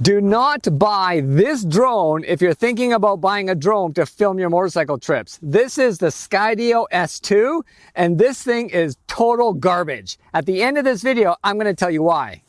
Do not buy this drone if you're thinking about buying a drone to film your motorcycle trips. This is the Skydio S2, and this thing is total garbage. At the end of this video, I'm going to tell you why.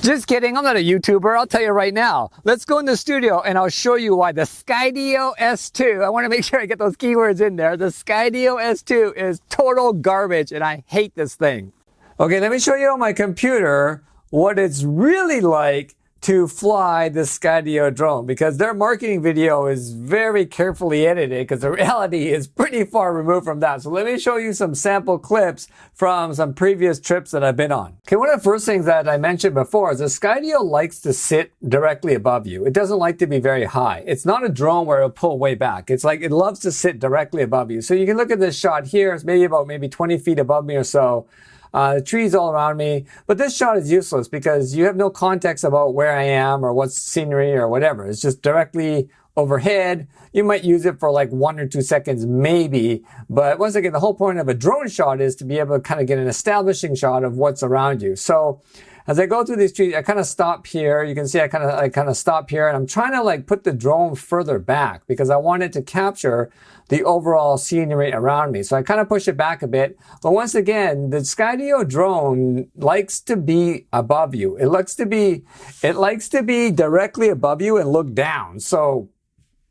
Just kidding, I'm not a YouTuber, I'll tell you right now. Let's go in the studio and I'll show you why the Skydio S2, I want to make sure I get those keywords in there. The Skydio S2 is total garbage and I hate this thing. Okay, let me show you on my computer what it's really like to fly the Skydio drone, because their marketing video is very carefully edited because the reality is pretty far removed from that. So let me show you some sample clips from some previous trips that I've been on. Okay, one of the first things that I mentioned before is the Skydio likes to sit directly above you. It doesn't like to be very high. It's not a drone where it'll pull way back. It's like it loves to sit directly above you. So you can look at this shot here. It's maybe about 20 feet above me or so. The trees all around me, but this shot is useless because you have no context about where I am or what's scenery or whatever. It's just directly overhead. You might use it for like 1 or 2 seconds maybe, but once again, the whole point of a drone shot is to be able to kind of get an establishing shot of what's around you. So as I go through these trees, I kind of stop here. You can see I kind of stop here, and I'm trying to like put the drone further back because I want it to capture the overall scenery around me. So I kind of push it back a bit. But once again, the Skydio drone likes to be above you. It likes to be directly above you and look down. So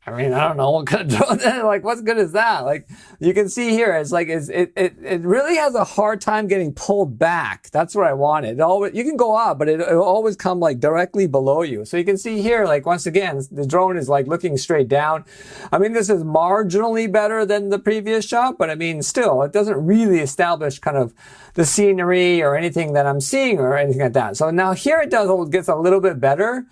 I mean, I don't know what kind of drone, like what's good is that? Like you can see here, it's like, it really has a hard time getting pulled back. That's what I wanted. You can go up, but it'll always come like directly below you. So you can see here, like once again, the drone is like looking straight down. I mean, this is marginally better than the previous shot, but I mean, still, it doesn't really establish kind of the scenery or anything that I'm seeing or anything like that. So now here it gets a little bit better,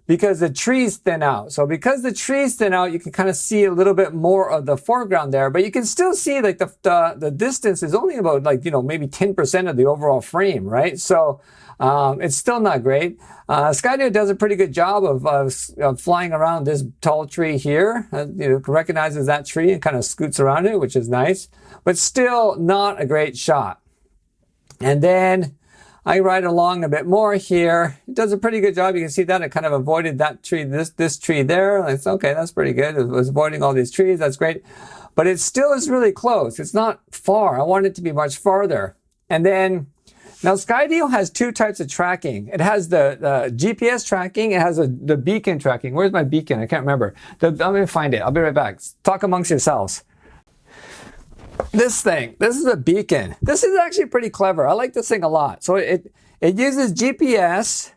because the trees thin out. So because the trees thin out, you can kind of see a little bit more of the foreground there, but you can still see like the distance is only about like, maybe 10% of the overall frame, right? So it's still not great. Skydio does a pretty good job of flying around this tall tree here. Recognizes that tree and kind of scoots around it, which is nice, but still not a great shot. And then I ride along a bit more here. It does a pretty good job. You can see that it kind of avoided that tree, this tree there. It's okay, that's pretty good. It was avoiding all these trees. That's great. But it still is really close. It's not far. I want it to be much farther. And then, now Skydio has two types of tracking. It has the GPS tracking. It has the beacon tracking. Where's my beacon? I can't remember. Let me find it. I'll be right back. Talk amongst yourselves. This is a beacon. This is actually pretty clever. I like this thing a lot. So it uses GPS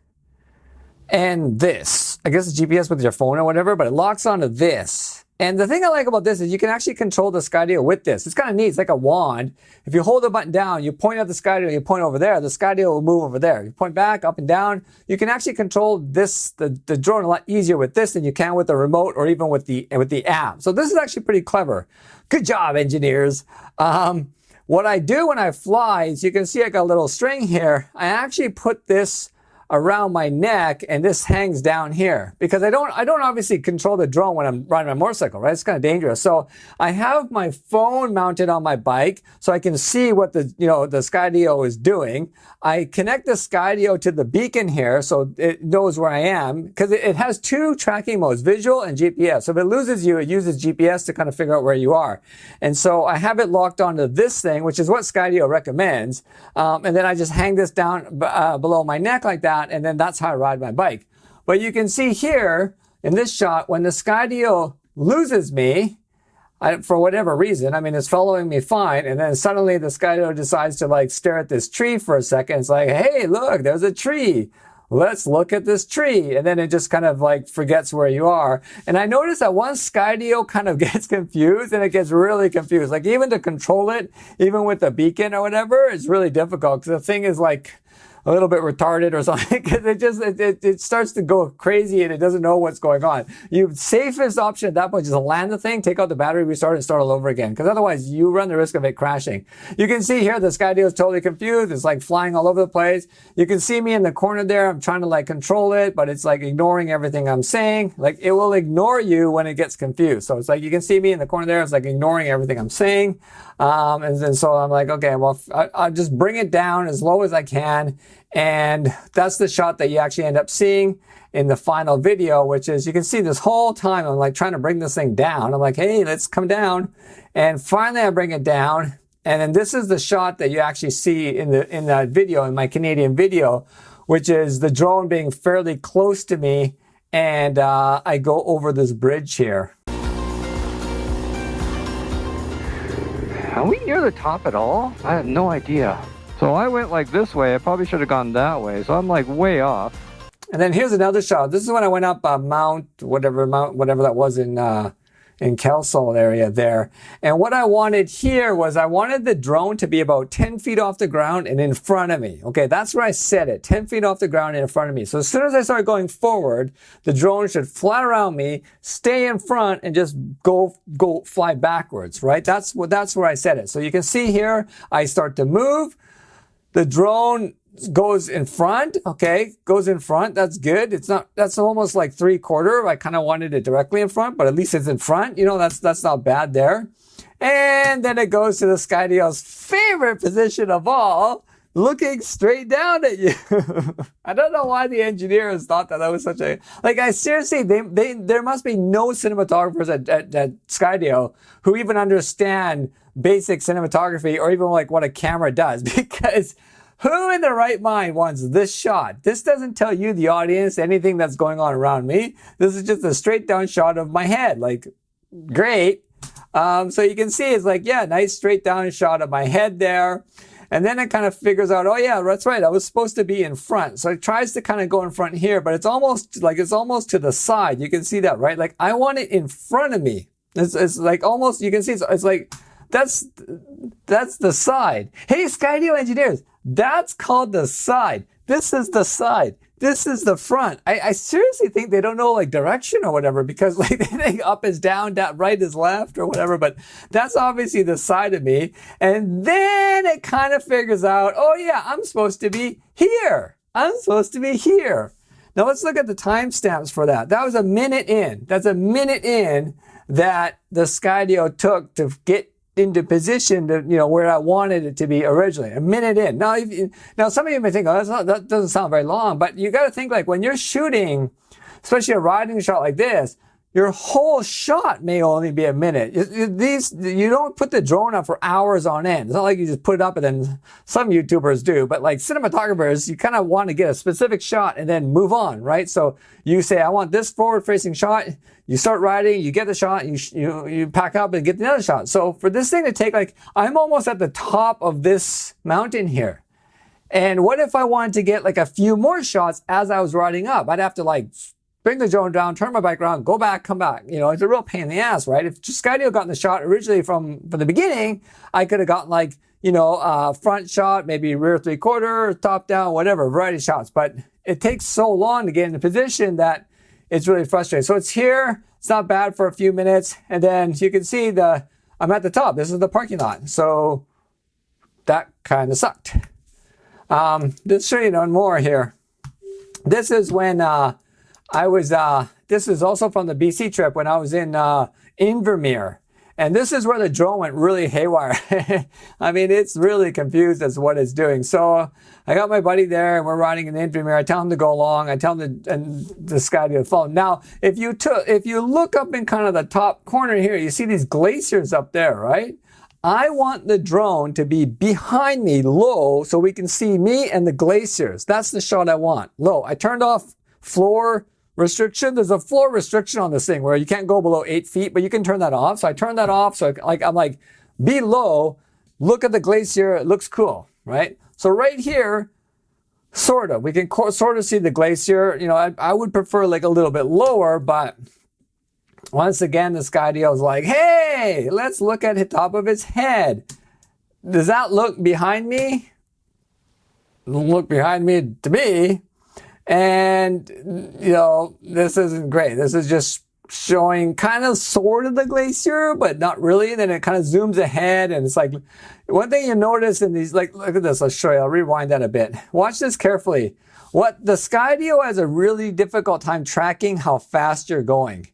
and this. I guess it's GPS with your phone or whatever, but it locks onto this. And the thing I like about this is you can actually control the Skydio with this. It's kind of neat. It's like a wand. If you hold the button down, you point at the Skydio, you point over there, the Skydio will move over there. You point back, up and down. You can actually control the drone a lot easier with this than you can with the remote or even with the app. So this is actually pretty clever. Good job, engineers. What I do when I fly is you can see I got a little string here. I actually put this around my neck and this hangs down here because I don't obviously control the drone when I'm riding my motorcycle, right? It's kind of dangerous. So I have my phone mounted on my bike so I can see what the Skydio is doing. I connect the Skydio to the beacon here so it knows where I am because it has two tracking modes, visual and GPS. So if it loses you, it uses GPS to kind of figure out where you are. And so I have it locked onto this thing, which is what Skydio recommends. And then I just hang this down below my neck like that. And then that's how I ride my bike. But you can see here in this shot, when the Skydio loses me, for whatever reason, I mean, it's following me fine. And then suddenly the Skydio decides to like stare at this tree for a second. It's like, hey, look, there's a tree. Let's look at this tree. And then it just kind of like forgets where you are. And I noticed that once Skydio kind of gets confused, and it gets really confused, like even to control it, even with the beacon or whatever, it's really difficult because the thing is like a little bit retarded or something because it starts to go crazy and it doesn't know what's going on. Your safest option at that point is to land the thing, take out the battery, restart and start all over again, because otherwise you run the risk of it crashing. You can see here the Skydio is totally confused. It's like flying all over the place. You can see me in the corner there. I'm trying to like control it, but it's like ignoring everything I'm saying. Like it will ignore you when it gets confused. So it's like you can see me in the corner there. It's like ignoring everything I'm saying. And then so I'm like, okay, well, I'll just bring it down as low as I can. And that's the shot that you actually end up seeing in the final video, which is, you can see this whole time I'm like trying to bring this thing down. I'm like, hey, let's come down. And finally I bring it down. And then this is the shot that you actually see in that video, in my Canadian video, which is the drone being fairly close to me. And I go over this bridge here. Are we near the top at all? I have no idea. So I went like this way. I probably should have gone that way. So I'm like way off. And then here's another shot. This is when I went up Mount whatever that was in Kelso area there. And what I wanted here was I wanted the drone to be about 10 feet off the ground and in front of me. Okay, that's where I set it, 10 feet off the ground and in front of me. So as soon as I start going forward, the drone should fly around me, stay in front, and just go fly backwards, right? That's where I set it. So you can see here, I start to move. The drone goes in front, okay, goes in front. That's good. That's almost like 3/4. I kind of wanted it directly in front, but at least it's in front. You know, that's not bad there. And then it goes to the Skydio's favorite position of all, looking straight down at you. I don't know why the engineers thought that was such a, like, I seriously, there must be no cinematographers at Skydio who even understand basic cinematography or even like what a camera does, because who in their right mind wants this shot? This doesn't tell you, the audience, anything that's going on around me. This is just a straight down shot of my head. Like, great. So you can see it's like, yeah, nice straight down shot of my head there. And then it kind of figures out, oh yeah, that's right, I was supposed to be in front. So it tries to kind of go in front here, but it's almost to the side. You can see that, right? Like, I want it in front of me. It's like almost, you can see it's like, that's the side. Hey, Skydio engineers, that's called the side. This is the side. This is the front. I seriously think they don't know like direction or whatever, because like they think up is down, right is left or whatever, but that's obviously the side of me. And then it kind of figures out, oh yeah, I'm supposed to be here. I'm supposed to be here. Now let's look at the timestamps for that. That was a minute in. That's a minute in that the Skydio took to get into position to, you know, where I wanted it to be originally, a minute in. Now some of you may think, oh, that doesn't sound very long, but you got to think, like, when you're shooting, especially a riding shot like this, your whole shot may only be a minute. You don't put the drone up for hours on end. It's not like you just put it up and then some YouTubers do, but like cinematographers, you kind of want to get a specific shot and then move on, right? So you say, I want this forward facing shot. You start riding, you get the shot, you pack up and get the other shot. So for this thing to take, like, I'm almost at the top of this mountain here. And what if I wanted to get like a few more shots as I was riding up? I'd have to like bring the drone down, turn my bike around, go back, come back. You know, it's a real pain in the ass, right? If Skydio gotten the shot originally from the beginning, I could have gotten like, you know, front shot, maybe rear 3/4, top down, whatever, variety of shots. But it takes so long to get into position that it's really frustrating. So it's here. It's not bad for a few minutes. And then you can see I'm at the top. This is the parking lot. So that kind of sucked. Let's show you one more here. This is when this is also from the BC trip when I was in Invermere. And this is where the drone went really haywire. I mean, it's really confused as to what it's doing. So I got my buddy there and we're riding in Invermere. I tell him to go along. I tell him the Skydio to follow. Now, if you look up in kind of the top corner here, you see these glaciers up there, right? I want the drone to be behind me low so we can see me and the glaciers. That's the shot I want, low. I turned off floor restriction. There's a floor restriction on this thing where you can't go below 8 feet, but you can turn that off. So I turned that off. So I'm like, be low, look at the glacier. It looks cool, right? So right here, sort of, we can sort of see the glacier. You know, I would prefer like a little bit lower, but once again, the Skydio is like, hey, let's look at the top of its head. Does that look behind me? Doesn't look behind me to me. And, you know, this isn't great. This is just showing kind of sort of the glacier, but not really. And then it kind of zooms ahead. And it's like, one thing you notice in these, like, look at this. I'll show you. I'll rewind that a bit. Watch this carefully. The Skydio has a really difficult time tracking how fast you're going.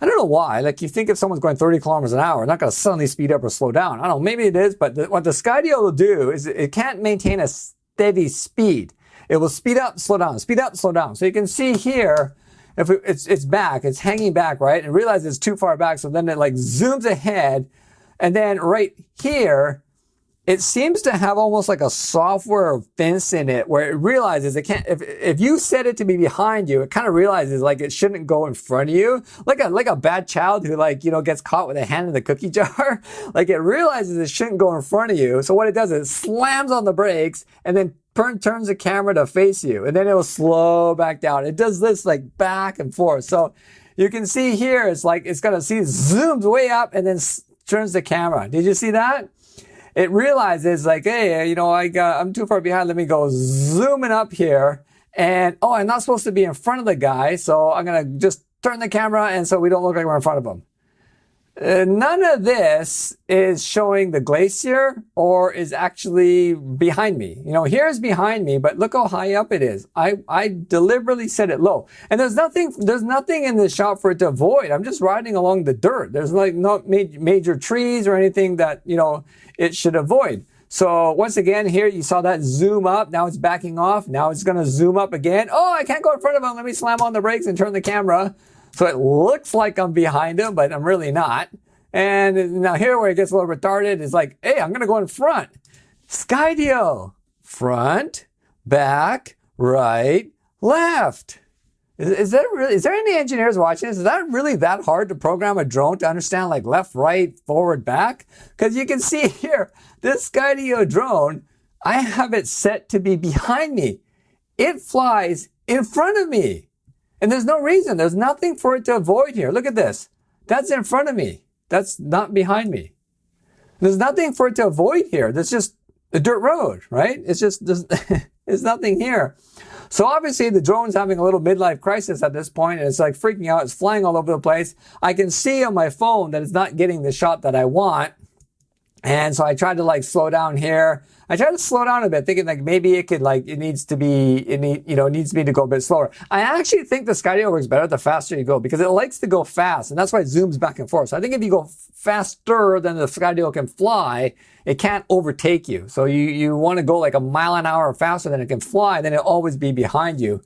I don't know why. Like, you think if someone's going 30 kilometers an hour, not going to suddenly speed up or slow down. I don't know. Maybe it is, but what the Skydio will do is it can't maintain a steady speed. it will speed up, slow down, speed up, slow down. So you can see here, if it's back, it's hanging back, right? And realize it's too far back. So then it like zooms ahead. And then right here, it seems to have almost like a software fence in it where it realizes it can't, if you set it to be behind you, it kind of realizes like it shouldn't go in front of you. Like a bad child who like, you know, gets caught with a hand in the cookie jar. Like it realizes it shouldn't go in front of you. So what it does is it slams on the brakes and then turns the camera to face you. And then it will slow back down. It does this like back and forth. So you can see here, it's like, it's gonna see, zooms way up and then turns the camera. Did you see that? It realizes like, hey, you know, I'm too far behind. Let me go zooming up here. And, oh, I'm not supposed to be in front of the guy. So I'm going to just turn the camera. And so we don't look like we're in front of him. None of this is showing the glacier or is actually behind me. You know, here's behind me, but look how high up it is. I deliberately set it low. And there's nothing in this shot for it to avoid. I'm just riding along the dirt. There's like no major trees or anything that, you know, it should avoid. So once again, here you saw that zoom up. Now it's backing off. Now it's going to zoom up again. Oh, I can't go in front of him. Let me slam on the brakes and turn the camera. So it looks like I'm behind him, but I'm really not. And now here where it gets a little retarded is like, hey, I'm going to go in front. Skydio. Front, back, right, left. Is there any engineers watching this? Is that really that hard to program a drone to understand like left, right, forward, back? Because you can see here, this Skydio drone, I have it set to be behind me. It flies in front of me. And there's no reason. There's nothing for it to avoid here. Look at this. That's in front of me. That's not behind me. There's nothing for it to avoid here. There's just a dirt road, right? It's just, there's nothing here. So obviously the drone's having a little midlife crisis at this point, and it's like freaking out. It's flying all over the place. I can see on my phone that it's not getting the shot that I want. And so I tried to like slow down here. I tried to slow down a bit, thinking like maybe it could like, it needs me to go a bit slower. I actually think the Skydio works better the faster you go because it likes to go fast, and that's why it zooms back and forth. So I think if you go faster than the Skydio can fly, it can't overtake you. So you want to go like a mile an hour faster than it can fly, then it'll always be behind you.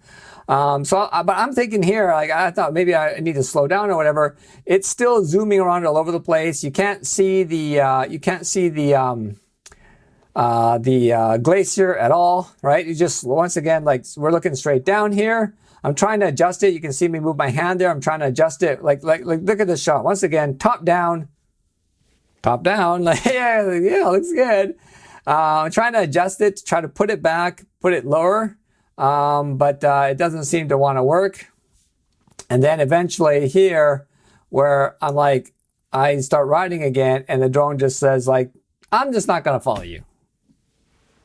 But I'm thinking here, like I thought maybe I need to slow down or whatever. It's still zooming around all over the place. You can't see the glacier at all, right? You just, once again, like we're looking straight down here. I'm trying to adjust it. You can see me move my hand there. I'm trying to adjust it. Like look at this shot. Once again, top down. Like, yeah, looks good. I'm trying to adjust it to try to put it back, put it lower. But it doesn't seem to want to work. And then eventually here where I'm like, I start riding again and the drone just says like, I'm just not going to follow you.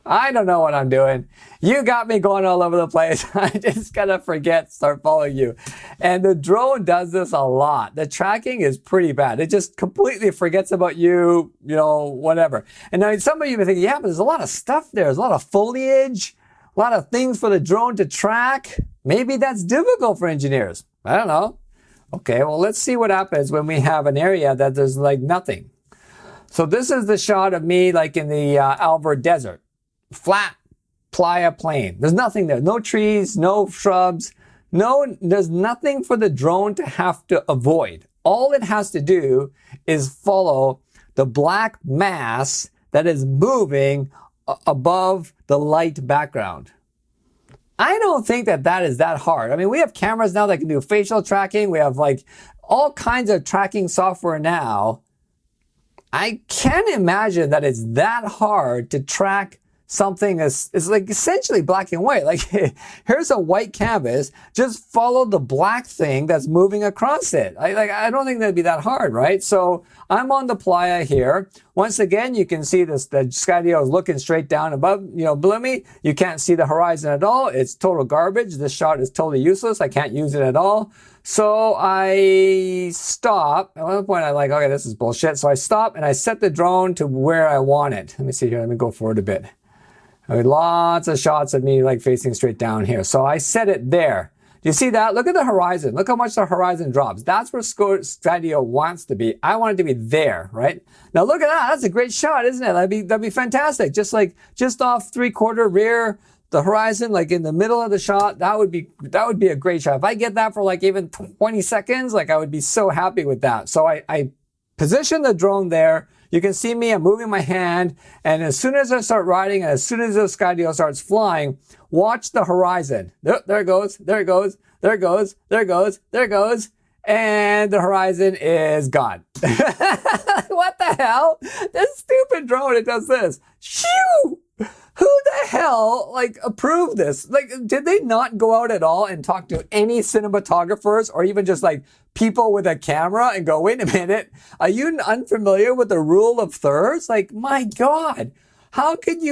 I don't know what I'm doing. You got me going all over the place. I just gotta start following you. And the drone does this a lot. The tracking is pretty bad. It just completely forgets about you, you know, whatever. And now some of you may think, yeah, but there's a lot of stuff there. There's a lot of foliage, a lot of things for the drone to track. Maybe that's difficult for engineers. I don't know. Okay, well, let's see what happens when we have an area that there's like nothing. So this is the shot of me like in the Alvord Desert. Flat playa plain. There's nothing there. No trees, no shrubs. There's nothing for the drone to have to avoid. All it has to do is follow the black mass that is moving above the light background. I don't think that is that hard. I mean, we have cameras now that can do facial tracking. We have like all kinds of tracking software now. I can't imagine that it's that hard to track something is like essentially black and white. Like here's a white canvas, just follow the black thing that's moving across it. I don't think that'd be that hard, right? So I'm on the playa here. Once again, you can see this, the Skydio is looking straight down above, you know, below me. You can't see the horizon at all. It's total garbage. This shot is totally useless. I can't use it at all. So I stop. At one point I'm like, okay, this is bullshit. So I stop and I set the drone to where I want it. Let me see here. Let me go forward a bit. I mean, lots of shots of me like facing straight down here. So I set it there. Do you see that? Look at the horizon. Look how much the horizon drops. That's where Skydio wants to be. I want it to be there, right? Now look at that. That's a great shot, isn't it? That'd be fantastic. Just off 3/4 rear, the horizon, like in the middle of the shot, that would be a great shot. If I get that for like even 20 seconds, like I would be so happy with that. So I position the drone there. You can see me, I'm moving my hand, and as soon as I start riding, and as soon as the Skydio starts flying, watch the horizon. There it goes, there it goes, there it goes, there it goes, there it goes, and the horizon is gone. What the hell? This stupid drone, it does this. Shoo! Who the hell, like, approved this? Like, did they not go out at all and talk to any cinematographers or even just like people with a camera and go, wait a minute, are you unfamiliar with the rule of thirds? Like, my God, how could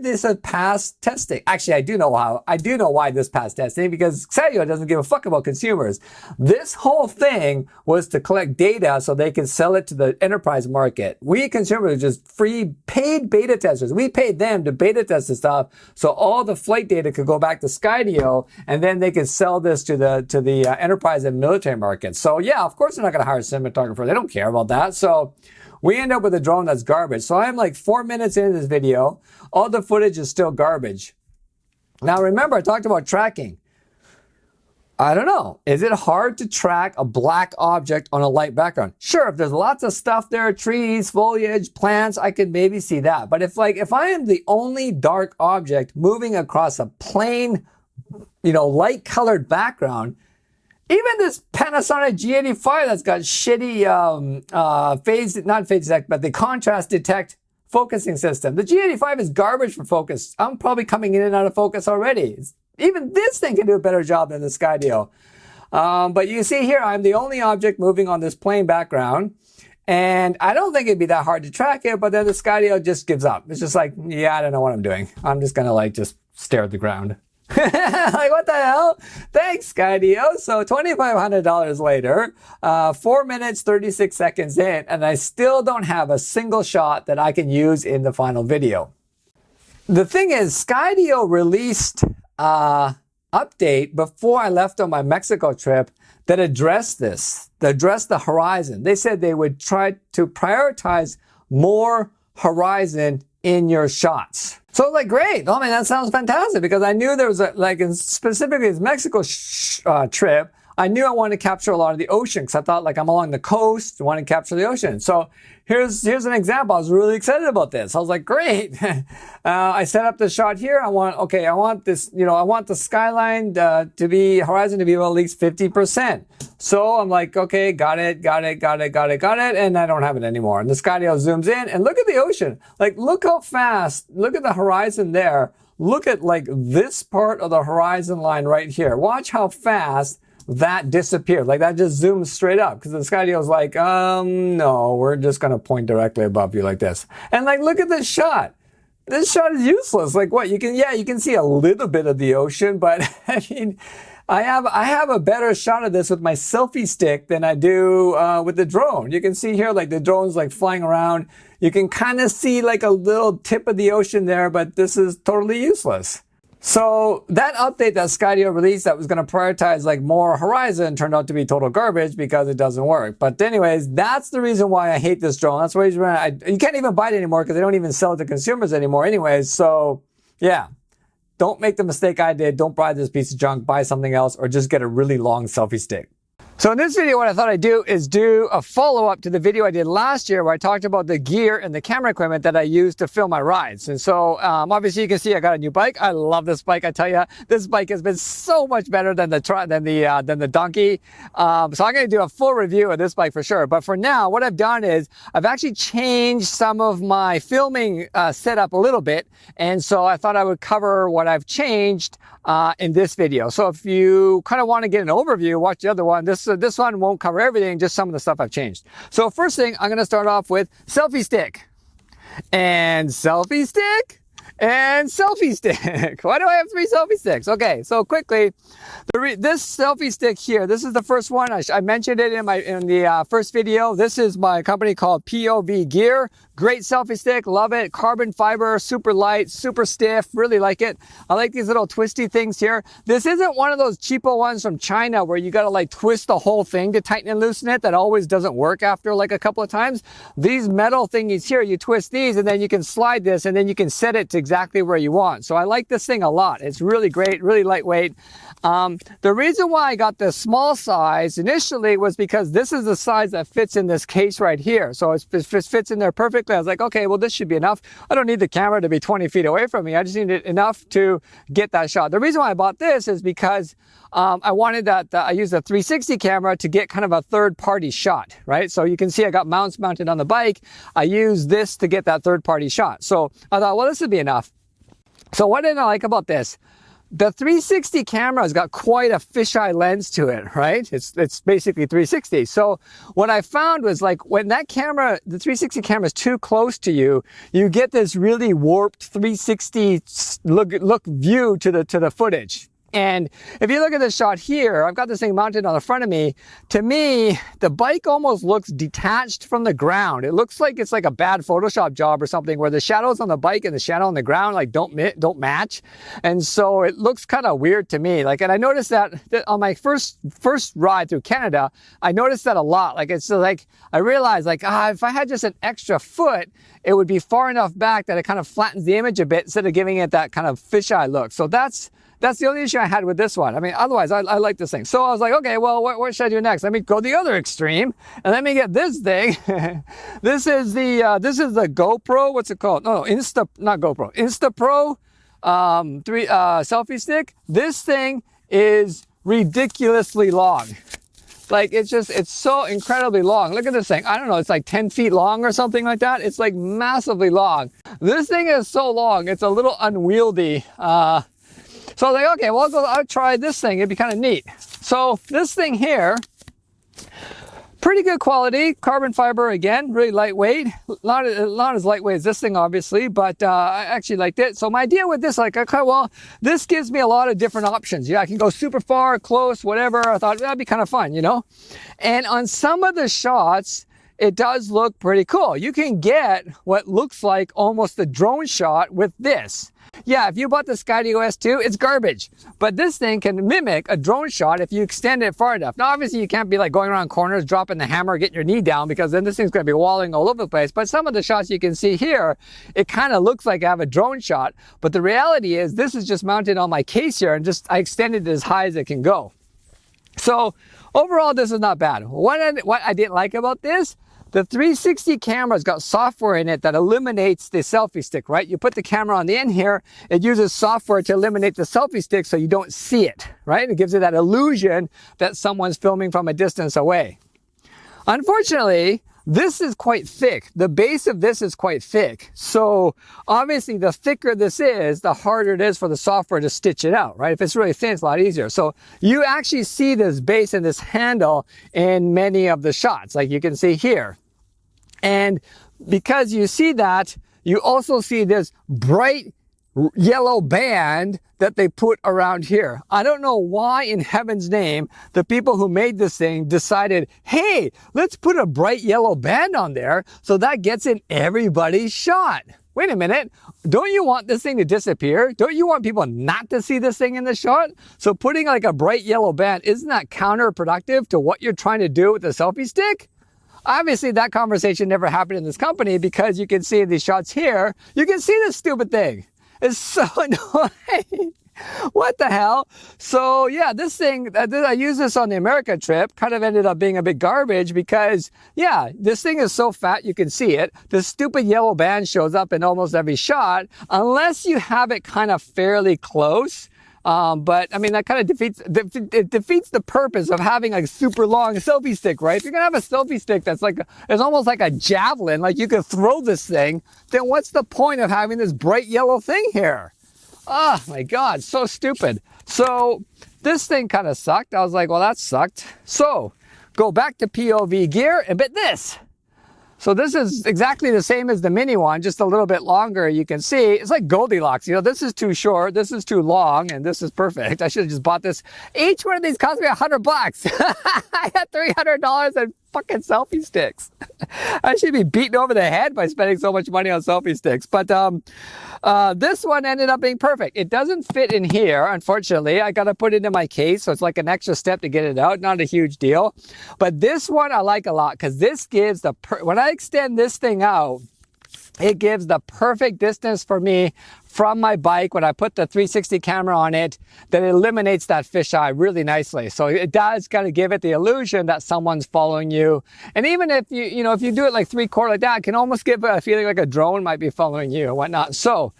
this have passed testing? Actually, I do know why this passed testing, because Skydio doesn't give a fuck about consumers. This whole thing was to collect data so they can sell it to the enterprise market. We consumers are just free paid beta testers. We paid them to beta test the stuff so all the flight data could go back to Skydio, and then they could sell this to the enterprise and military market. So yeah, of course they're not going to hire a cinematographer. They don't care about that. So we end up with a drone that's garbage. So I'm like 4 minutes into this video. All the footage is still garbage. Now remember, I talked about tracking. I don't know. Is it hard to track a black object on a light background? Sure, if there's lots of stuff there, trees, foliage, plants, I could maybe see that. But if I am the only dark object moving across a plain, light colored background, even this Panasonic G85 that's got shitty not phase detect, but the contrast detect focusing system. The G85 is garbage for focus. I'm probably coming in and out of focus already. Even this thing can do a better job than the Skydio. But you see here, I'm the only object moving on this plain background. And I don't think it'd be that hard to track it, but then the Skydio just gives up. It's just like, yeah, I don't know what I'm doing. I'm just gonna just stare at the ground. Like, what the hell? Thanks, Skydio. So $2,500 later, 4 minutes, 36 seconds in, and I still don't have a single shot that I can use in the final video. The thing is, Skydio released an update before I left on my Mexico trip that addressed this, that addressed the horizon. They said they would try to prioritize more horizon in your shots. So I was like, great. Oh man, that sounds fantastic, because I knew there was specifically this Mexico trip, I knew I wanted to capture a lot of the ocean, because I thought I'm along the coast, I want to capture the ocean. So here's an example. I was really excited about this. I was like, great. I set up the shot here. I want this, I want the skyline horizon to be about at least 50%. So I'm like, okay, got it. And I don't have it anymore. And the Skydio zooms in and look at the ocean. Look how fast, look at the horizon there. Look at this part of the horizon line right here. Watch how fast that disappeared. That just zooms straight up, because the Skydio's like, no, we're just going to point directly above you like this. And look at this shot. This shot is useless. What? You can see a little bit of the ocean, but I mean, I have a better shot of this with my selfie stick than I do with the drone. You can see here, the drone's flying around. You can kind of see a little tip of the ocean there, but this is totally useless. So that update that Skydio released that was going to prioritize more horizon turned out to be total garbage, because it doesn't work. But anyways, that's the reason why I hate this drone. That's the reason why you can't even buy it anymore, because they don't even sell it to consumers anymore anyways. So yeah, don't make the mistake I did. Don't buy this piece of junk. Buy something else, or just get a really long selfie stick. So in this video, what I thought I'd do is do a follow-up to the video I did last year, where I talked about the gear and the camera equipment that I use to film my rides. And so obviously you can see I got a new bike. I love this bike. I tell you, this bike has been so much better than the Donkey. So I'm going to do a full review of this bike for sure. But for now, what I've done is I've actually changed some of my filming setup a little bit. And so I thought I would cover what I've changed in this video. So if you kind of want to get an overview, watch the other one. This one won't cover everything, just some of the stuff I've changed. So first thing, I'm going to start off with selfie stick. And selfie stick. And selfie stick. Why do I have 3 selfie sticks? Okay, so quickly, this selfie stick here, this is the first one. I mentioned it in the first video. This is my company called POV Gear. Great selfie stick, love it. Carbon fiber, super light, super stiff, really like it. I like these little twisty things here. This isn't one of those cheapo ones from China where you gotta twist the whole thing to tighten and loosen it. That always doesn't work after a couple of times. These metal thingies here, you twist these and then you can slide this and then you can set it exactly where you want. So I like this thing a lot. It's really great, really lightweight. The reason why I got the small size initially was because this is the size that fits in this case right here. So it fits in there perfectly. I was like, okay, well, this should be enough. I don't need the camera to be 20 feet away from me. I just need it enough to get that shot. The reason why I bought this is because I wanted that, I used a 360 camera to get kind of a third-party shot, right? So you can see I got mounts mounted on the bike. I used this to get that third-party shot. So I thought, well, this would be enough. So what did I like about this? The 360 camera has got quite a fisheye lens to it, right? It's basically 360. So what I found was like when that camera, the 360 camera is too close to you, you get this really warped 360 look view to the footage. And if you look at this shot here, I've got this thing mounted on the front of me. To me, the bike almost looks detached from the ground. It looks like it's like a bad Photoshop job or something where the shadows on the bike and the shadow on the ground like don't match. And so it looks kind of weird to me. Like, and I noticed that on my first ride through Canada, I noticed that a lot. Like, it's like, I realized like, if I had just an extra foot, it would be far enough back that it kind of flattens the image a bit instead of giving it that kind of fisheye look. So that's the only issue I had with this one. I mean, otherwise, I like this thing. So I was like, okay, well, what should I do next? Let me go the other extreme, and let me get this thing. This is the GoPro. What's it called? No, not GoPro. InstaPro selfie stick. This thing is ridiculously long. Like, it's so incredibly long. Look at this thing. I don't know, it's like 10 feet long or something like that. It's like massively long. This thing is so long, it's a little unwieldy. So I was like, okay, well, I'll try this thing. It'd be kind of neat. So this thing here, pretty good quality, carbon fiber again, really lightweight. Not as lightweight as this thing, obviously, but I actually liked it. So my idea with this, like, okay, well, this gives me a lot of different options. Yeah, I can go super far, close, whatever. I thought that'd be kind of fun, you know? And on some of the shots, it does look pretty cool. You can get what looks like almost a drone shot with this. Yeah, if you bought the Skydio S2, it's garbage. But this thing can mimic a drone shot if you extend it far enough. Now, obviously, you can't be like going around corners, dropping the hammer, getting your knee down, because then this thing's going to be walling all over the place. But some of the shots you can see here, it kind of looks like I have a drone shot. But the reality is this is just mounted on my case here, and just I extended it as high as it can go. So overall, this is not bad. What I didn't like about this, the 360 camera's got software in it that eliminates the selfie stick, right? You put the camera on the end here, it uses software to eliminate the selfie stick so you don't see it, right? It gives it that illusion that someone's filming from a distance away. Unfortunately, this is quite thick. The base of this is quite thick. So obviously the thicker this is, the harder it is for the software to stitch it out, right? If it's really thin, it's a lot easier. So you actually see this base and this handle in many of the shots, like you can see here. And because you see that, you also see this bright yellow band that they put around here. I don't know why in heaven's name the people who made this thing decided, hey, let's put a bright yellow band on there so that gets in everybody's shot. Wait a minute, don't you want this thing to disappear? Don't you want people not to see this thing in the shot? So putting like a bright yellow band, isn't that counterproductive to what you're trying to do with the selfie stick? Obviously, that conversation never happened in this company because you can see in these shots here, you can see this stupid thing. It's so annoying. What the hell? So yeah, this thing, I used this on the America trip, kind of ended up being a big garbage because, yeah, this thing is so fat you can see it. The stupid yellow band shows up in almost every shot, unless you have it kind of fairly close. But I mean, that kind of defeats the purpose of having a super long selfie stick, right? If you're gonna have a selfie stick that's like, it's almost like a javelin, like you could throw this thing, then what's the point of having this bright yellow thing here? Oh my God, so stupid. So this thing kind of sucked. I was like, well, that sucked. So go back to POV gear and bit this. So this is exactly the same as the mini one, just a little bit longer. You can see it's like Goldilocks. You know, this is too short, this is too long, and this is perfect. I should have just bought this. Each one of these cost me $100. I had $300 in fucking selfie sticks. I should be beaten over the head by spending so much money on selfie sticks. But this one ended up being perfect. It doesn't fit in here, unfortunately. I got to put it in my case, so it's like an extra step to get it out. Not a huge deal. But this one I like a lot because this gives when I extend this thing out, it gives the perfect distance for me from my bike when I put the 360 camera on it, that it eliminates that fisheye really nicely. So it does kind of give it the illusion that someone's following you. And even if if you do it like 3/4 like that, it can almost give a feeling like a drone might be following you or whatnot. So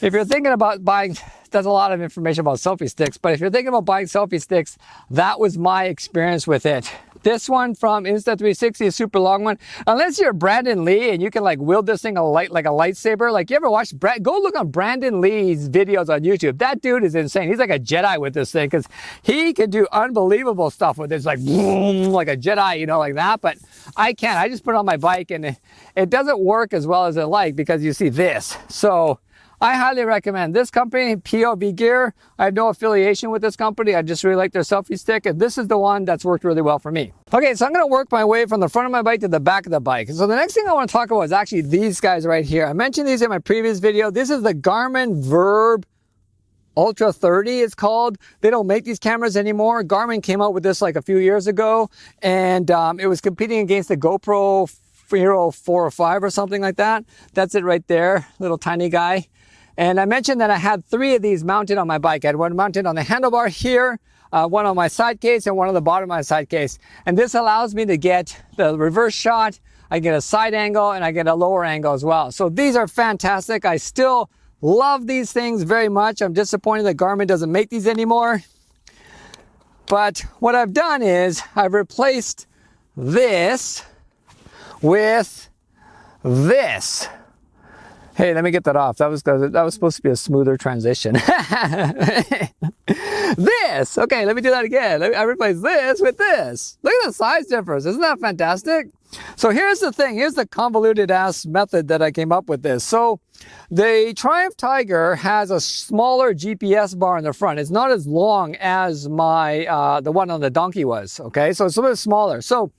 if you're thinking about buying, there's a lot of information about selfie sticks, but if you're thinking about buying selfie sticks, that was my experience with it. This one from Insta360 is super long one. Unless you're Brandon Lee and you can like wield this thing like a lightsaber. Like you ever watch, go look on Brandon Lee's videos on YouTube. That dude is insane. He's like a Jedi with this thing because he can do unbelievable stuff with it. It's like boom, like a Jedi, like that. But I can't. I just put it on my bike and it doesn't work as well as I like because you see this. So I highly recommend this company, POV Gear. I have no affiliation with this company. I just really like their selfie stick, and this is the one that's worked really well for me. Okay, so I'm gonna work my way from the front of my bike to the back of the bike. So the next thing I wanna talk about is actually these guys right here. I mentioned these in my previous video. This is the Garmin Verb Ultra 30 it's called. They don't make these cameras anymore. Garmin came out with this like a few years ago, and it was competing against the GoPro Hero 4 or 5 or something like that. That's it right there, little tiny guy. And I mentioned that I had 3 of these mounted on my bike. I had one mounted on the handlebar here, one on my side case, and one on the bottom of my side case. And this allows me to get the reverse shot, I get a side angle, and I get a lower angle as well. So these are fantastic. I still love these things very much. I'm disappointed that Garmin doesn't make these anymore. But what I've done is I've replaced this with this. Hey, let me get that off. That was supposed to be a smoother transition. This, okay, let me do that again. I replace this with this. Look at the size difference. Isn't that fantastic? So here's the thing. Here's the convoluted ass method that I came up with this. So the Triumph Tiger has a smaller GPS bar in the front. It's not as long as my the one on the Donkey was. Okay, so it's a little bit smaller. So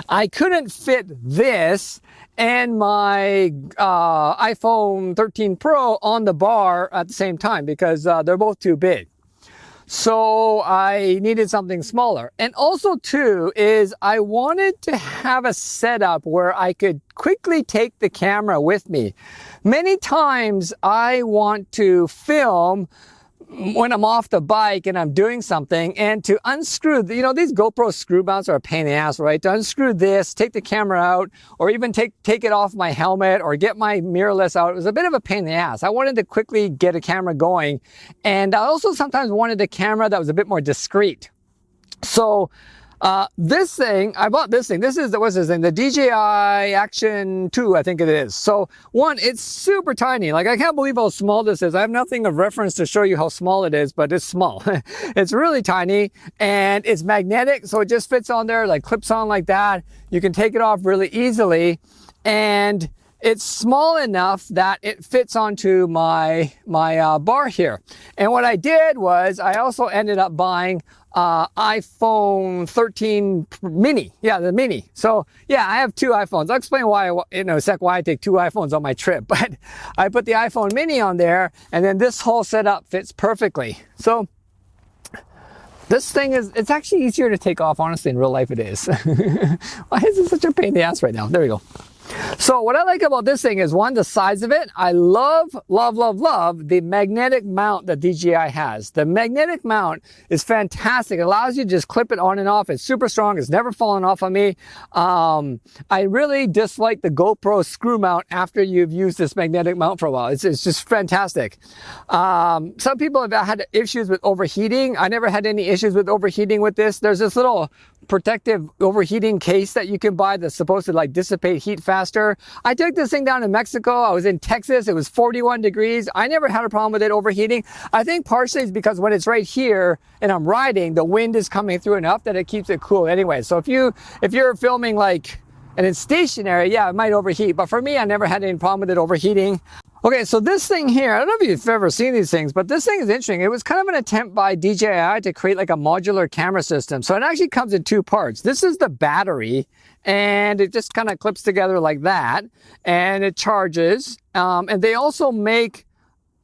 I couldn't fit this and my iPhone 13 Pro on the bar at the same time because they're both too big. So I needed something smaller. And also too is I wanted to have a setup where I could quickly take the camera with me. Many times I want to film when I'm off the bike and I'm doing something, and to unscrew, these GoPro screw mounts are a pain in the ass, right? To unscrew this, take the camera out, or even take it off my helmet or get my mirrorless out, it was a bit of a pain in the ass. I wanted to quickly get a camera going, and I also sometimes wanted a camera that was a bit more discreet. So this thing, I bought this thing. This is, what's this thing? The DJI Action 2, I think it is. So one, it's super tiny. Like I can't believe how small this is. I have nothing of reference to show you how small it is, but it's small. It's really tiny and it's magnetic. So it just fits on there, like clips on like that. You can take it off really easily. And it's small enough that it fits onto my bar here. And what I did was I also ended up buying iPhone 13 mini. Yeah, the mini. So yeah, I have 2 iPhones. I'll explain why in a sec why I take 2 iPhones on my trip. But I put the iPhone mini on there, and then this whole setup fits perfectly. So this thing it's actually easier to take off, honestly, in real life it is. Why is it such a pain in the ass right now? There we go. So what I like about this thing is, one, the size of it. I love the magnetic mount that DJI has. The magnetic mount is fantastic. It allows you to just clip it on and off. It's super strong. It's never fallen off on me. I really dislike the GoPro screw mount after you've used this magnetic mount for a while. It's just fantastic. Some people have had issues with overheating. I never had any issues with overheating with this. There's this little protective overheating case that you can buy that's supposed to like dissipate heat faster. I took this thing down to Mexico. I was in Texas. It was 41 degrees. I never had a problem with it overheating. I think partially it's because when it's right here and I'm riding, the wind is coming through enough that it keeps it cool anyway. So if you're filming like and it's stationary, yeah, it might overheat. But for me, I never had any problem with it overheating. Okay, so this thing here, I don't know if you've ever seen these things, but this thing is interesting. It was kind of an attempt by DJI to create like a modular camera system. So it actually comes in 2 parts. This is the battery, and it just kind of clips together like that, and it charges. And they also make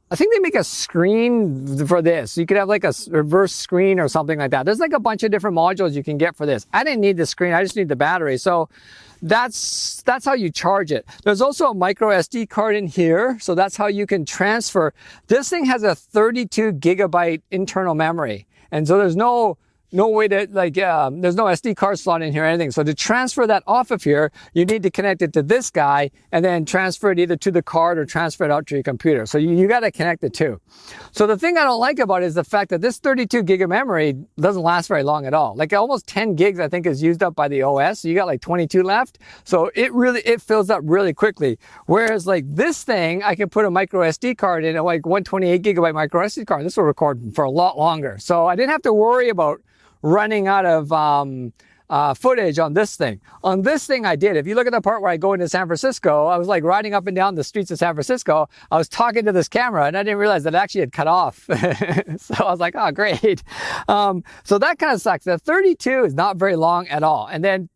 I think they make a screen for this. You could have like a reverse screen or something like that. There's like a bunch of different modules you can get for this. I didn't need the screen. I just need the battery. So that's how you charge it. There's also a micro SD card in here. So that's how you can transfer. This thing has a 32 gigabyte internal memory. And so there's no way to there's no SD card slot in here or anything. So to transfer that off of here, you need to connect it to this guy and then transfer it either to the card or transfer it out to your computer. So you got to connect the two. So the thing I don't like about it is the fact that this 32 gig of memory doesn't last very long at all. Like almost 10 gigs, I think, is used up by the OS. So you got like 22 left. So it fills up really quickly. Whereas like this thing, I can put a micro SD card in, like 128 gigabyte micro SD card. This will record for a lot longer. So I didn't have to worry about running out of footage on this thing. On this thing I did. If you look at the part where I go into San Francisco, I was like riding up and down the streets of San Francisco. I was talking to this camera and I didn't realize that it actually had cut off. So I was like, oh, great. So that kind of sucks. The 32 is not very long at all. And then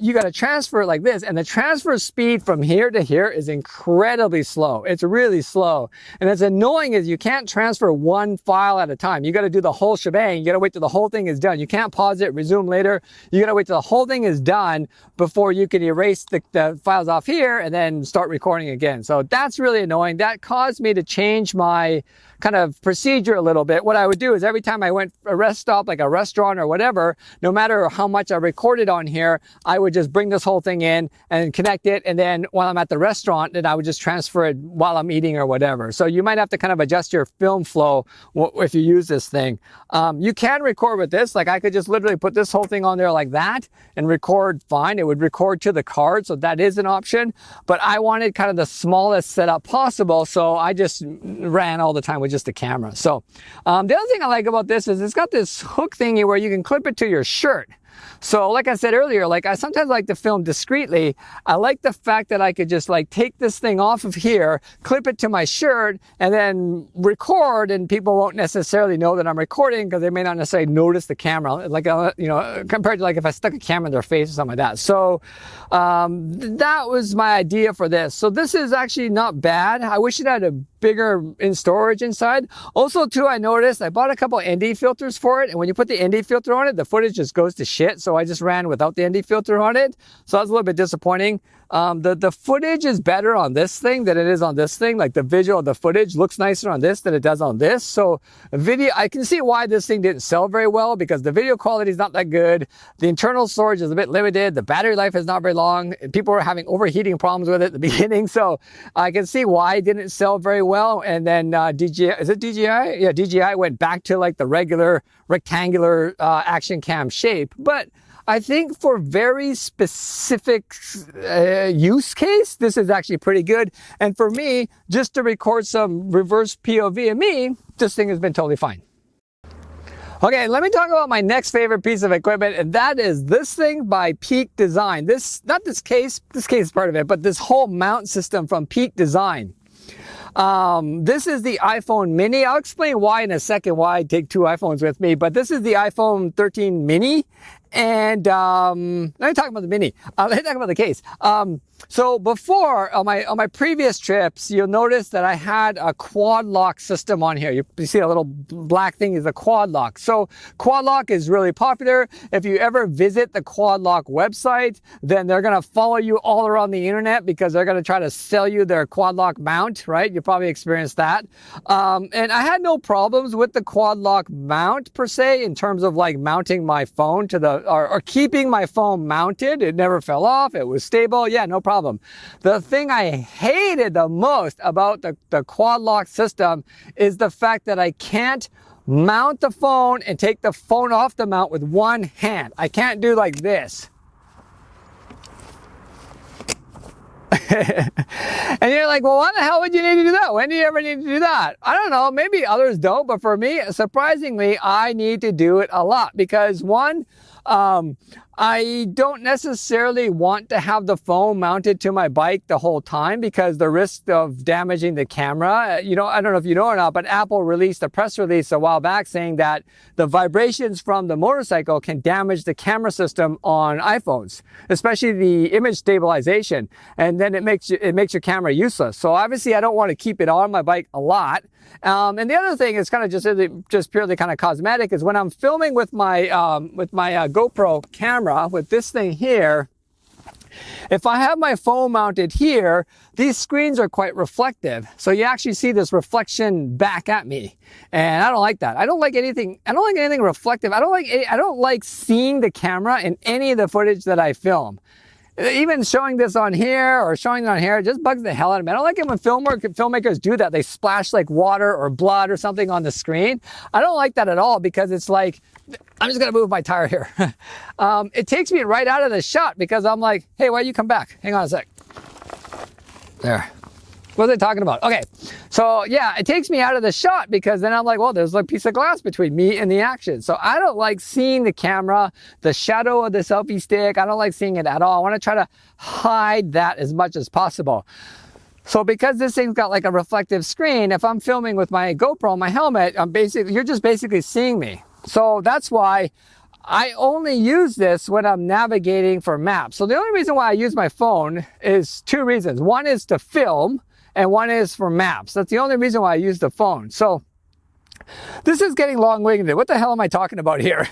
you got to transfer it like this. And the transfer speed from here to here is incredibly slow. It's really slow. And it's annoying is you can't transfer one file at a time. You got to do the whole shebang. You got to wait till the whole thing is done. You can't pause it, resume later. You gotta wait till the whole thing is done before you can erase the files off here and then start recording again. So that's really annoying. That caused me to change my kind of procedure a little bit. What I would do is every time I went a rest stop, like a restaurant or whatever, no matter how much I recorded on here, I would just bring this whole thing in and connect it. And then while I'm at the restaurant, then I would just transfer it while I'm eating or whatever. So you might have to kind of adjust your film flow if you use this thing. You can record with this. Like I could just literally put this whole thing on there like that and record fine. It would record to the card. So that is an option, but I wanted kind of the smallest setup possible. So I just ran all the time with just the camera. So the other thing I like about this is it's got this hook thingy where you can clip it to your shirt. So like I said earlier, like I sometimes like to film discreetly. I like the fact that I could just like take this thing off of here, clip it to my shirt, and then record, and people won't necessarily know that I'm recording because they may not necessarily notice the camera, like, compared to like if I stuck a camera in their face or something like that. So that was my idea for this. So this is actually not bad. I wish it had a bigger in storage inside. Also too, I noticed I bought a couple ND filters for it, and when you put the ND filter on it, the footage just goes to shit. So I just ran without the ND filter on it. So that's a little bit disappointing. The footage is better on this thing than it is on this thing. Like the visual of the footage looks nicer on this than it does on this. So video, I can see why this thing didn't sell very well, because the video quality is not that good. The internal storage is a bit limited. The battery life is not very long. People were having overheating problems with it at the beginning. So I can see why it didn't sell very well. And then DJI, is it DJI? Yeah, DJI went back to like the regular rectangular action cam shape. But I think for very specific use case, this is actually pretty good. And for me, just to record some reverse POV of me, this thing has been totally fine. Okay, let me talk about my next favorite piece of equipment, and that is this thing by Peak Design. Not this case is part of it, but this whole mount system from Peak Design. This is the iPhone mini. I'll explain why in a second, why I take two iPhones with me, but this is the iPhone 13 mini. And let me talk about the mini. Let me talk about the case. So before, on my previous trips, you'll notice that I had a quad lock system on here. You see a little black thing is a quad lock. So quad lock is really popular. If you ever visit the quad lock website, then they're going to follow you all around the internet because they're going to try to sell you their quad lock mount, right? You probably experienced that. And I had no problems with the quad lock mount per se in terms of like mounting my phone to the, or keeping my phone mounted. It never fell off. It was stable. Yeah, no problem. The thing I hated the most about the quad lock system is the fact that I can't mount the phone and take the phone off the mount with one hand. I can't do like this. And you're like, well, why the hell would you need to do that? When do you ever need to do that? I don't know. Maybe others don't, but for me, surprisingly, I need to do it a lot because one, I don't necessarily want to have the phone mounted to my bike the whole time because the risk of damaging the camera, I don't know if you know or not, but Apple released a press release a while back saying that the vibrations from the motorcycle can damage the camera system on iPhones, especially the image stabilization. And then it makes your camera useless. So obviously I don't want to keep it on my bike a lot. And the other thing is kind of just purely kind of cosmetic, is when I'm filming with my GoPro camera with this thing here, if I have my phone mounted here, these screens are quite reflective. So you actually see this reflection back at me. And I don't like that. I don't like anything reflective. I don't like seeing the camera in any of the footage that I film. Even showing this on here or showing it on here, it just bugs the hell out of me. I don't like it when filmmakers do that. They splash like water or blood or something on the screen. I don't like that at all, because it's like, I'm just gonna move my tire here. It takes me right out of the shot, because I'm like, hey, why don't you come back? Hang on a sec. There. What was I talking about? Okay, so yeah, it takes me out of the shot, because then I'm like, well, there's a piece of glass between me and the action. So I don't like seeing the camera, the shadow of the selfie stick. I don't like seeing it at all. I want to try to hide that as much as possible. So because this thing's got like a reflective screen, if I'm filming with my GoPro on my helmet, you're just basically seeing me. So that's why I only use this when I'm navigating for maps. So the only reason why I use my phone is two reasons. One is to film, and one is for maps. That's the only reason why I use the phone. So this is getting long-winded. What the hell am I talking about here?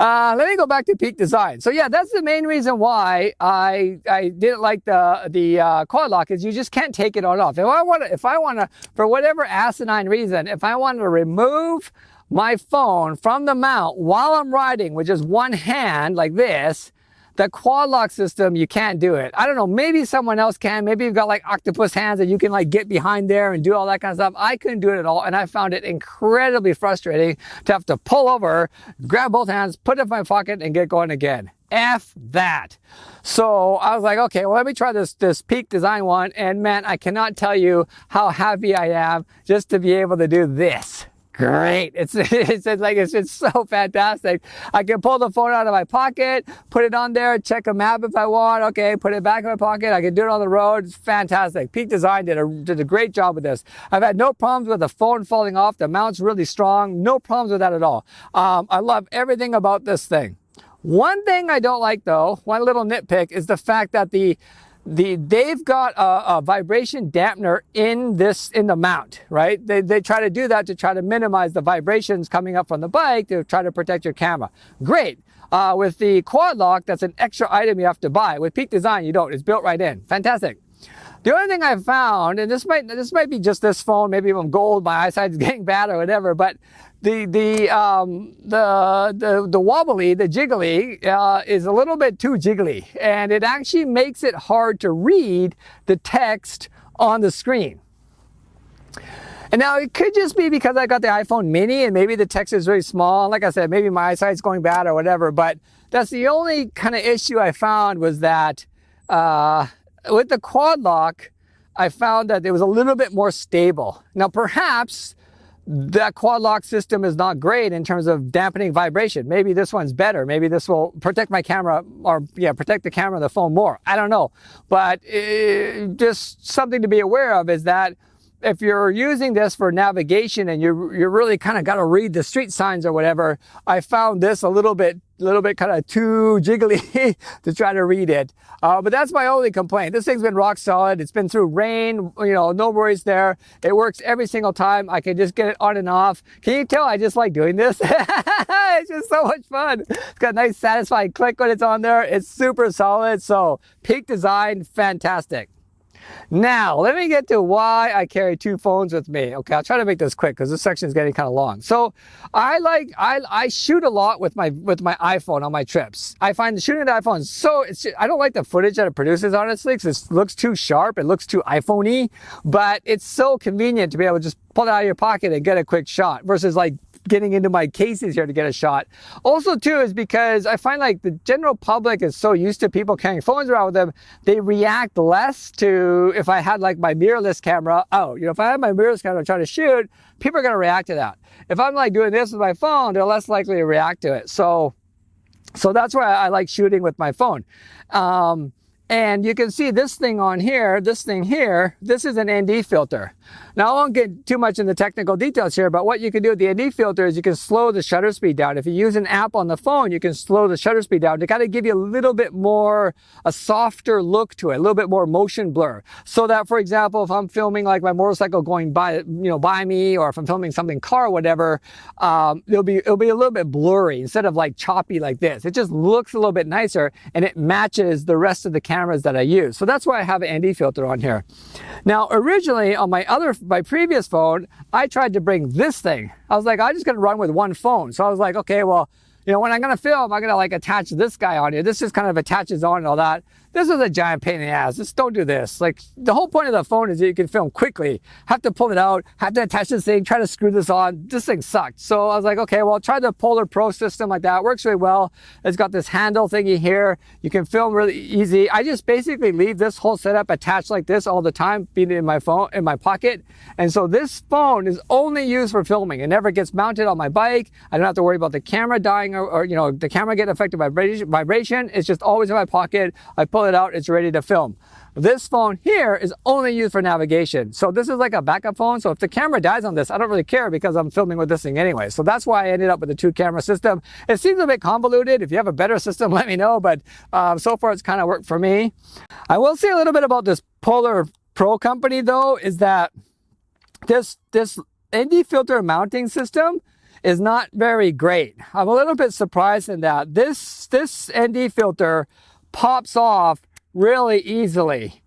Let me go back to peak design. So yeah, that's the main reason why I didn't like the quad lock, is you just can't take it on off. If I want to, for whatever asinine reason, if I want to remove my phone from the mount while I'm riding with just one hand like this, the quad lock system, you can't do it. I don't know, maybe someone else can. Maybe you've got like octopus hands and you can like get behind there and do all that kind of stuff. I couldn't do it at all, and I found it incredibly frustrating to have to pull over, grab both hands, put it in my pocket, and get going again. F that. So I was like, okay, well, let me try this peak design one, and man, I cannot tell you how happy I am just to be able to do this. Great. It's so fantastic. I can pull the phone out of my pocket, put it on there, check a map if I want. Okay, put it back in my pocket. I can do it on the road. It's fantastic. Peak Design did a great job with this. I've had no problems with the phone falling off. The mount's really strong. No problems with that at all. I love everything about this thing. One thing I don't like though, one little nitpick, is the fact that they've got a vibration dampener in the mount, right? They try to do that to try to minimize the vibrations coming up from the bike to try to protect your camera. Great. With the quad lock, that's an extra item you have to buy. With Peak Design, you don't. It's built right in. Fantastic. The only thing I've found, and this might be just this phone, maybe if I'm gold, my eyesight's getting bad or whatever, but the wobbly, the jiggly, is a little bit too jiggly, and it actually makes it hard to read the text on the screen. And now it could just be because I got the iPhone mini and maybe the text is really small. Like I said, maybe my eyesight's going bad or whatever, but that's the only kind of issue I found, was that with the quad lock, I found that it was a little bit more stable. Now, perhaps that quad lock system is not great in terms of dampening vibration. Maybe this one's better. Maybe this will protect my camera, or protect the camera and the phone more. I don't know. But just something to be aware of is that if you're using this for navigation and you're really kind of got to read the street signs or whatever, I found this a little bit kind of too jiggly to try to read it. But that's my only complaint. This thing's been rock solid. It's been through rain, no worries there. It works every single time. I can just get it on and off. Can you tell I just like doing this? It's just so much fun. It's got a nice satisfying click when it's on there. It's super solid. So Peak Design, fantastic. Now, let me get to why I carry two phones with me. Okay, I'll try to make this quick because this section is getting kind of long. So I shoot a lot with my iPhone on my trips. I find shooting the iPhone I don't like the footage that it produces, honestly, because it looks too sharp. It looks too iPhone-y, but it's so convenient to be able to just pull it out of your pocket and get a quick shot versus like getting into my cases here to get a shot. Also too is because I find like the general public is so used to people carrying phones around with them, they react less to if I had like my mirrorless camera out. If I had my mirrorless camera trying to shoot, people are going to react to that. If I'm like doing this with my phone, they're less likely to react to it. So that's why I like shooting with my phone. And you can see this thing on here, this thing here, this is an ND filter. Now, I won't get too much into technical details here, but what you can do with the ND filter is you can slow the shutter speed down. If you use an app on the phone, you can slow the shutter speed down to kind of give you a little bit more, a softer look to it, a little bit more motion blur. So that, for example, if I'm filming like my motorcycle going by, by me, or if I'm filming something car or whatever, it'll be a little bit blurry instead of like choppy like this. It just looks a little bit nicer and it matches the rest of the cameras that I use. So that's why I have an ND filter on here. Now, originally on my previous phone, I tried to bring this thing. I was like, I'm just gonna run with one phone. So I was like, okay, well, when I'm gonna film, I'm gonna like attach this guy on here. This just kind of attaches on and all that. This was a giant pain in the ass. Just don't do this. Like, the whole point of the phone is that you can film quickly. Have to pull it out, have to attach this thing, try to screw this on. This thing sucked. So I was like, okay, well, try the Polar Pro system like that. It works really well. It's got this handle thingy here. You can film really easy. I just basically leave this whole setup attached like this all the time, being in my phone, in my pocket. And so this phone is only used for filming. It never gets mounted on my bike. I don't have to worry about the camera dying or the camera getting affected by vibration. It's just always in my pocket. I pull it out, it's ready to film. This phone here is only used for navigation. So this is like a backup phone. So if the camera dies on this, I don't really care because I'm filming with this thing anyway. So that's why I ended up with a 2-camera system. It seems a bit convoluted. If you have a better system, let me know. But so far, it's kind of worked for me. I will say a little bit about this Polar Pro company though, is that this ND filter mounting system is not very great. I'm a little bit surprised in that this ND filter pops off really easily.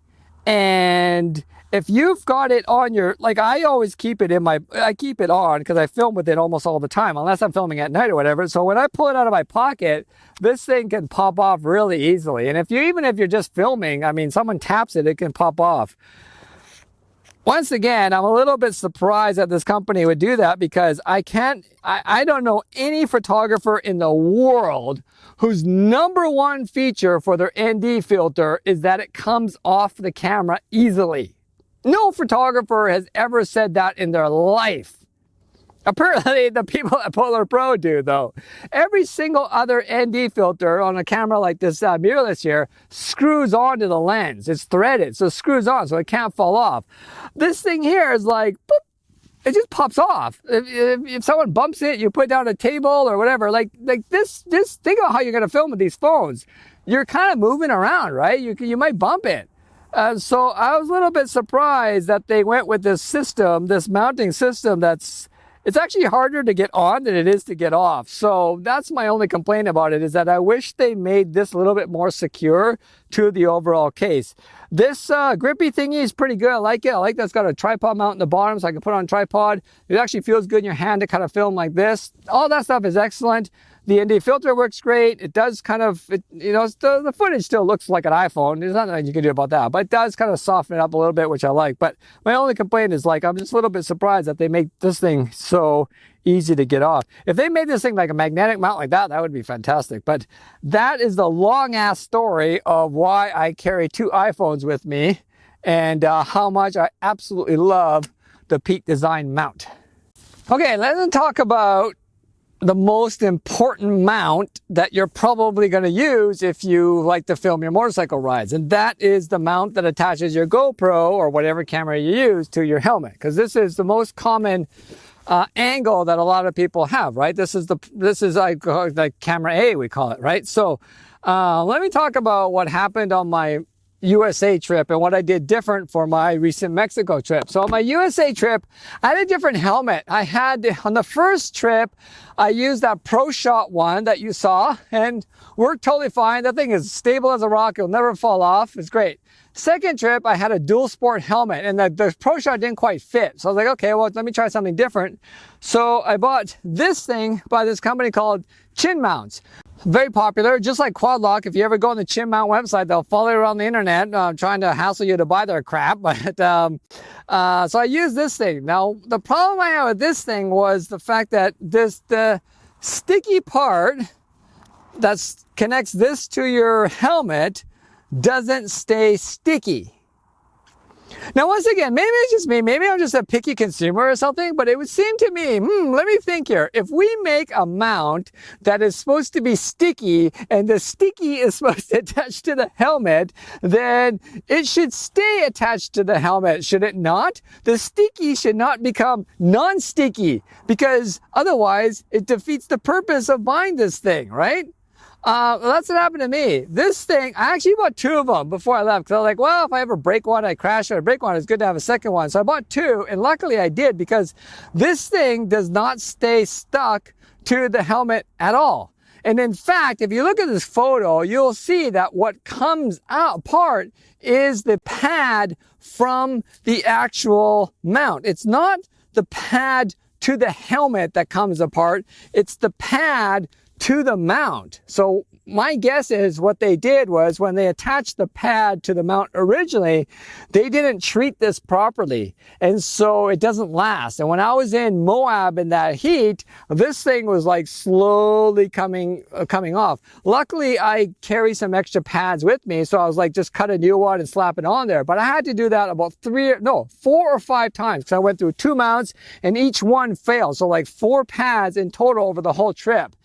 And if you've got it on your, like, I always keep it I keep it on because I film with it almost all the time, unless I'm filming at night or whatever. So when I pull it out of my pocket, this thing can pop off really easily. And even if you're just filming, I mean, someone taps it, it can pop off. Once again, I'm a little bit surprised that this company would do that because I don't know any photographer in the world whose #1 feature for their ND filter is that it comes off the camera easily. No photographer has ever said that in their life. Apparently, the people at Polar Pro do, though. Every single other ND filter on a camera like this mirrorless here screws onto the lens. It's threaded, so it screws on, so it can't fall off. This thing here is like, boop, it just pops off. If someone bumps it, you put it down a table or whatever. Like this. Think about how you're gonna film with these phones. You're kind of moving around, right? You might bump it. So I was a little bit surprised that they went with this system, this mounting system it's actually harder to get on than it is to get off. So that's my only complaint about it, is that I wish they made this a little bit more secure to the overall case. This grippy thingy is pretty good. I like it. I like that it's got a tripod mount in the bottom so I can put it on tripod. It actually feels good in your hand to kind of film like this. All that stuff is excellent. The ND filter works great. It does kind of, the footage still looks like an iPhone. There's nothing you can do about that, but it does kind of soften it up a little bit, which I like. But my only complaint is, like, I'm just a little bit surprised that they make this thing so easy to get off. If they made this thing like a magnetic mount like that, that would be fantastic. But that is the long ass story of why I carry 2 iPhones with me and how much I absolutely love the Peak Design mount. Okay, let's talk about the most important mount that you're probably going to use if you like to film your motorcycle rides. And that is the mount that attaches your GoPro or whatever camera you use to your helmet. Because this is the most common angle that a lot of people have, right? This is like camera A, we call it, right? So let me talk about what happened on my USA trip and what I did different for my recent Mexico trip. So on my USA trip, I had a different helmet. On the first trip, I used that Pro Shot one that you saw and worked totally fine. That thing is stable as a rock. It'll never fall off. It's great. Second trip, I had a dual sport helmet and the Pro Shot didn't quite fit. So I was like, okay, well, let me try something different. So I bought this thing by this company called Chin Mounts. Very popular, just like Quad Lock. If you ever go on the Chin Mount website, they'll follow you around the internet trying to hassle you to buy their crap. But so I used this thing. Now, the problem I had with this thing was the fact that the sticky part that connects this to your helmet doesn't stay sticky. Now, once again, maybe it's just me, maybe I'm just a picky consumer or something, but it would seem to me, let me think here. If we make a mount that is supposed to be sticky and the sticky is supposed to attach to the helmet, then it should stay attached to the helmet, should it not? The sticky should not become non-sticky because otherwise it defeats the purpose of buying this thing, right? That's what happened to me. This thing, I actually bought 2 of them before I left because I was like, well, if I ever break one, I crash or I break one, it's good to have a second one. So I bought 2 and luckily I did because this thing does not stay stuck to the helmet at all. And in fact, if you look at this photo, you'll see that what comes out apart is the pad from the actual mount. It's not the pad to the helmet that comes apart. It's the pad to the mount. So my guess is what they did was when they attached the pad to the mount originally, they didn't treat this properly. And so it doesn't last. And when I was in Moab in that heat, this thing was like slowly coming off. Luckily, I carry some extra pads with me. So I was like, just cut a new one and slap it on there. But I had to do that about 4 or 5 times because I went through 2 mounts and each one failed. So like 4 pads in total over the whole trip.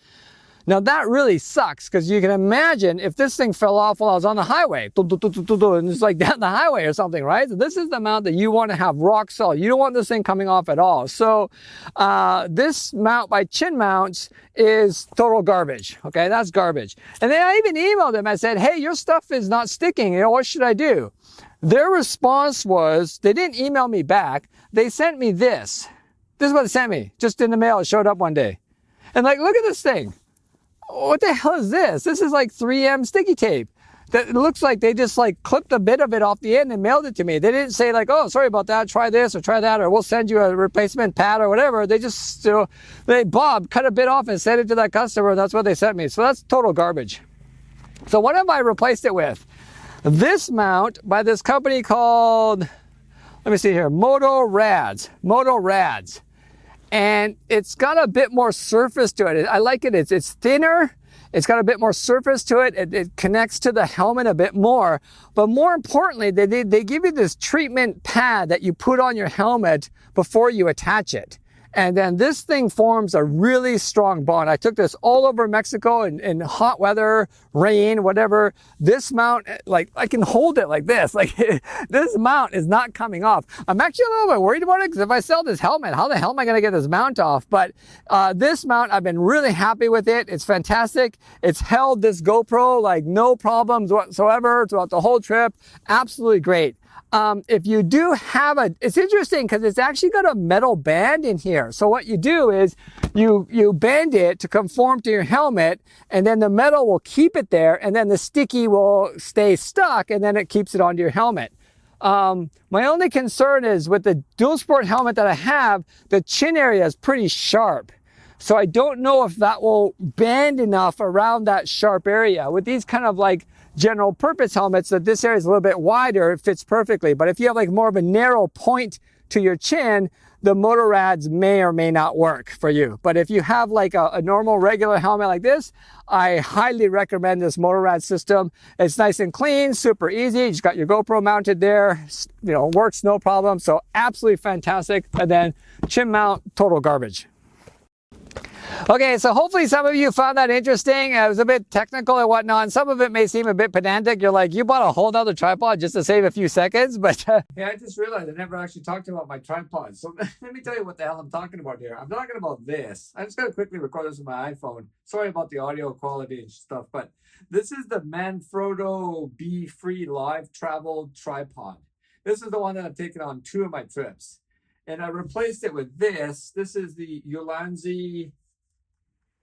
Now that really sucks because you can imagine if this thing fell off while I was on the highway, and it's like down the highway or something, right? So this is the mount that you want to have rock solid. You don't want this thing coming off at all. So this mount by Chin Mounts is total garbage. Okay, that's garbage. And then I even emailed them. I said, hey, your stuff is not sticking. You know, what should I do? Their response was, they didn't email me back. They sent me this. This is what they sent me. Just in the mail. It showed up one day. And like, look at this thing. What the hell is this? This is like 3M sticky tape. That it looks like they just like clipped a bit of it off the end and mailed it to me. They didn't say like, oh, sorry about that, try this or try that, or we'll send you a replacement pad or whatever. They just, Bob cut a bit off and sent it to that customer. That's what they sent me. So that's total garbage. So what have I replaced it with? This mount by this company called, let me see here, MotoRadds. MotoRadds. And it's got a bit more surface to it. I like it. It's thinner. It's got a bit more surface to it. It connects to the helmet a bit more. But more importantly, they give you this treatment pad that you put on your helmet before you attach it. And then this thing forms a really strong bond. I took this all over Mexico in hot weather, rain, whatever. This mount, like I can hold it like this. Like this mount is not coming off. I'm actually a little bit worried about it because if I sell this helmet, how the hell am I going to get this mount off? But this mount, I've been really happy with it. It's fantastic. It's held this GoPro like no problems whatsoever throughout the whole trip. Absolutely great. If you do have it's interesting because it's actually got a metal band in here. So what you do is you bend it to conform to your helmet and then the metal will keep it there and then the sticky will stay stuck and then it keeps it onto your helmet. My only concern is with the dual sport helmet that I have, the chin area is pretty sharp. So I don't know if that will bend enough around that sharp area. With these kind of like general purpose helmets, that this area is a little bit wider, it fits perfectly. But if you have like more of a narrow point to your chin, the MotoRadds may or may not work for you. But if you have like a normal regular helmet like this, I highly recommend this MotoRadds system. It's nice and clean, super easy. You just got your GoPro mounted there, you know, works no problem. So absolutely fantastic. And then chin mount, total garbage. Okay, so hopefully some of you found that interesting. It was a bit technical and whatnot. And some of it may seem a bit pedantic. You're like, you bought a whole other tripod just to save a few seconds. But yeah, I just realized I never actually talked about my tripod. So let me tell you what the hell I'm talking about here. I'm talking about this. I'm just going to quickly record this with my iPhone. Sorry about the audio quality and stuff, but this is the Manfrotto B-Free Live Travel Tripod. This is the one that I've taken on 2 of my trips. And I replaced it with this. This is the Ulanzi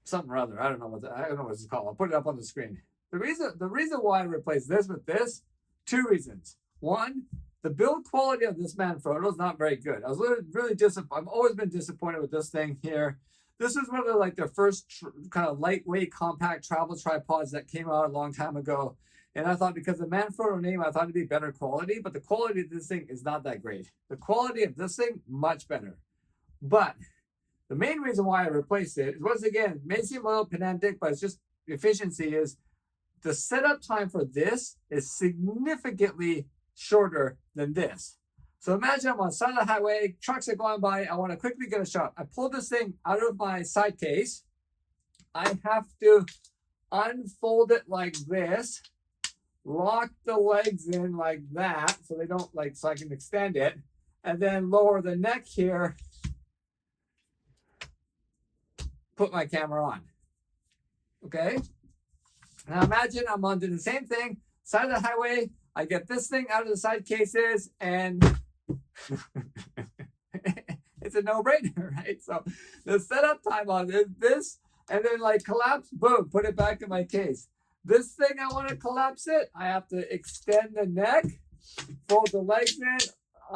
something or other. I don't know what it's called. I'll put it up on the screen. The reason why I replaced this with this, 2 reasons. One, the build quality of this Manfrotto is not very good. I was really disappointed. I've always been disappointed with this thing here. This is one of the first kind of lightweight, compact travel tripods that came out a long time ago. And I thought because the Manfrotto name, I thought it'd be better quality, but the quality of this thing is not that great. The quality of this thing, much better. But the main reason why I replaced it is, once again, it may seem a little pedantic, but it's just efficiency. Is the setup time for this is significantly shorter than this. So imagine I'm on the side of the highway, trucks are going by, I want to quickly get a shot. I pull this thing out of my side case. I have to unfold it like this, lock the legs in like that so they don't so I can extend it, and then lower the neck here, put my camera on. Okay? Now imagine I'm on doing the same thing, side of the highway, I get this thing out of the side cases, and it's a no-brainer, right? So the setup time on this, and then collapse, boom, put it back in my case. This thing, I want to collapse it, I have to extend the neck, fold the legs in,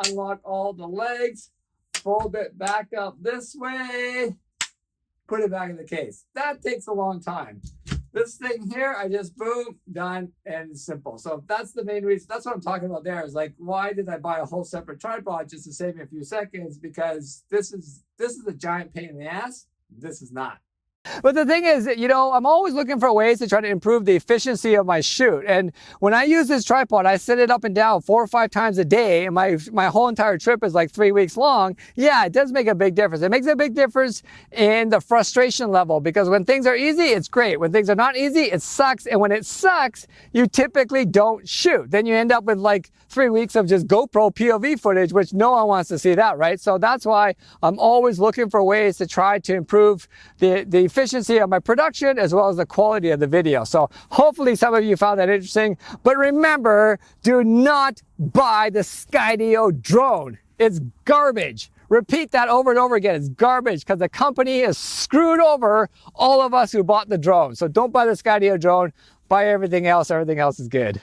unlock all the legs, fold it back up this way, put it back in the case. That takes a long time. This thing here, I just boom, done, and it's simple. So that's the main reason. That's what I'm talking about there is why did I buy a whole separate tripod just to save me a few seconds? Because this is a giant pain in the ass. This is not. But the thing is, I'm always looking for ways to try to improve the efficiency of my shoot. And when I use this tripod, I set it up and down 4 or 5 times a day, and my whole entire trip is 3 weeks long. Yeah, it does make a big difference. It makes a big difference in the frustration level, because when things are easy, it's great. When things are not easy, it sucks. And when it sucks, you typically don't shoot. Then you end up with 3 weeks of just GoPro POV footage, which no one wants to see that, right? So that's why I'm always looking for ways to try to improve the efficiency of my production as well as the quality of the video. So hopefully some of you found that interesting. But remember, do not buy the Skydio drone. It's garbage. Repeat that over and over again. It's garbage because the company has screwed over all of us who bought the drone. So don't buy the Skydio drone. Buy everything else. Everything else is good.